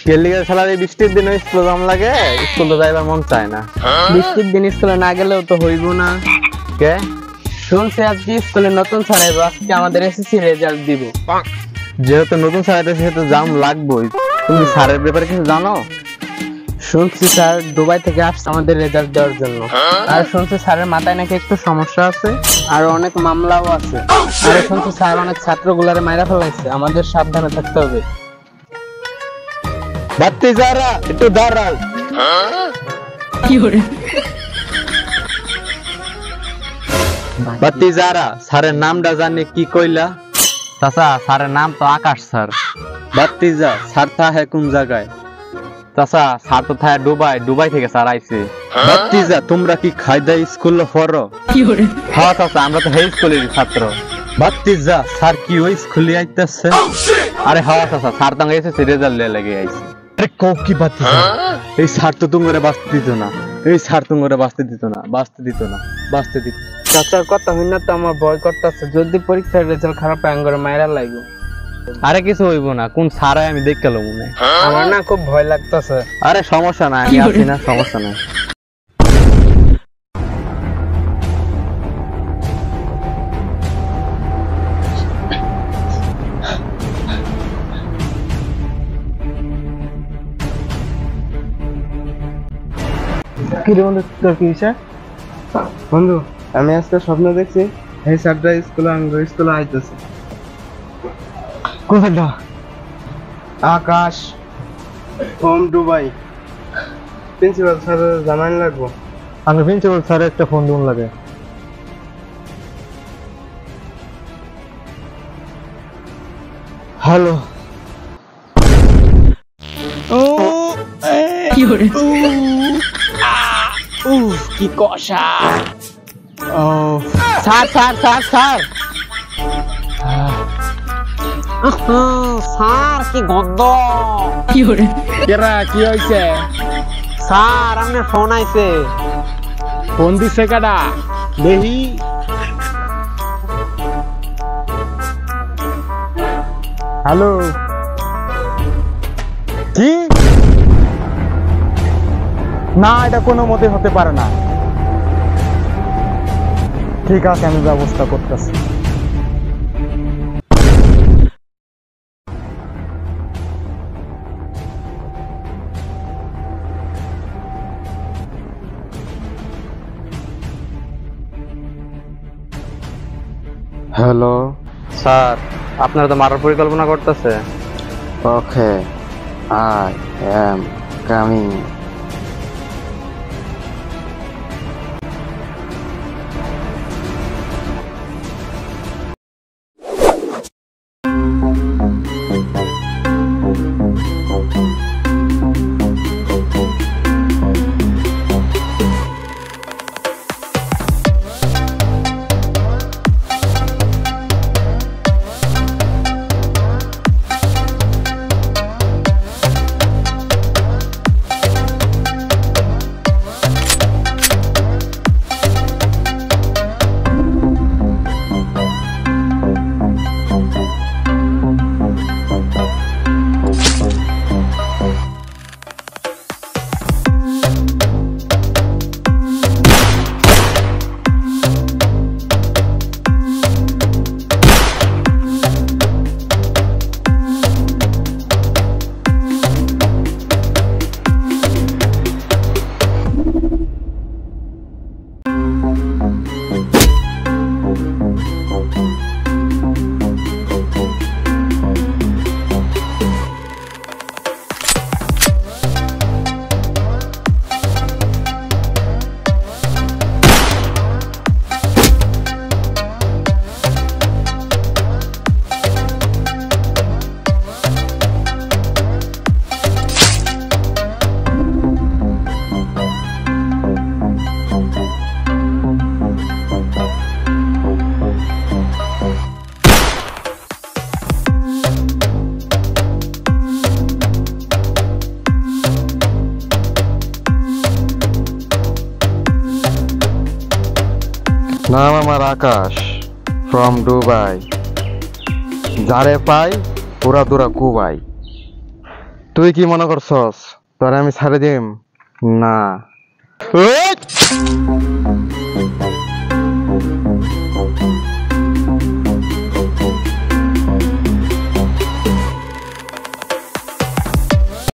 কেলিগা শালার এই বৃষ্টির দিনে স্কুল যাম লাগে, স্কুল তো যাইবার মন চায় না। বৃষ্টির দিন স্কুলে না গেলেও তো হইব না। কে শুনছি আজকে স্কুলে নতুন স্যার আইবো, আজকে আমাদের এসএসসি রেজাল্ট দিব। যেহেতু নতুন স্যার আছে সেহেতু জাম লাগবেই। তুমি স্যারের ব্যাপারে কিছু জানো? শুনছি স্যার দুবাই থেকে আসছে আমাদের রেজাল্ট দেওয়ার জন্য। আর শুনছি স্যারের মাথায় নাকি একটু সমস্যা আছে, আর অনেক মামলাও আছে। আর শুনছি স্যার অনেক ছাত্রগুলারে মাইরা ফেলাইছে, আমাদের সাবধানে থাকতে হবে। বাত্তি যারা একটু দাঁড়াও। বাত্তি যারা স্যারের নামটা জানি কি কইলা? চাচা স্যারের নাম তো আকাশ স্যার। বাত্তি যা স্যার থাকে কোন জায়গায়? চাচা স্যার তো থাকে দুবাই, দুবাই থেকে স্যার আইছে। বাত্তি যা তোমরা কি খায়দা স্কুলে পড়ো? হ্যাঁ চাচা আমরা তো হেই স্কুলের ছাত্র। বাত্তি যা স্যার কি ওই স্কুলে আইতাছে? আরে হ্যাঁ চাচা স্যার তো এসেছে রেজাল্ট লেগে আইছে। আরে কও কি বাত্তি যা, এই স্যার তো তোমারে বাঁচতে দিত না, এই স্যার তোমারে বাঁচতে দিত না, বাঁচতে দিত না, বাঁচতে দিত। চাচার কথা হই না তো আমার ভয় করতেছে, যদি পরীক্ষার রেজাল্ট খারাপ হয় আঙ্গরে মাইরা লাগবে। আরে কিছু হইব না, কোন স্যার আমি দেখতে লো মনে। আমার না খুব ভয় লাগতেছে। আরে সমস্যা নাই, আমি আছি না, সমস্যা নাই। কি রে বন্ধু, তোর কি স্যার? বন্ধু আমি আজকে স্বপ্ন দেখছি এই স্যারটা স্কুলে আইতেছে। কোন স্যারটা? আকাশ ফ্রম দুবাই। প্রিন্সিপাল স্যার জানান লাগবো। আমি প্রিন্সিপাল স্যার একটা ফোন দিন লাগে। হ্যালো। কি কষা। Sir sir sir sir sir কি গন্ধ। কেরা কি হয়েছে? স্যার আপনার ফোন আইছে। ফোন দিছে কাটা দেখি। হ্যালো। কি না, এটা কোনো মতে হতে পারে না। ঠিক আছে আমি ব্যবস্থা করতেছি। হ্যালো স্যার আপনারা তো মারার পরিকল্পনা করতেছে। Okay I am coming. নাম আমার আকাশ ফ্রম দুবাই। যারে পাই পুরা দুরা কুবাই। তুই কি মনে করছস তোরে আমি ছাড়ে দিম না?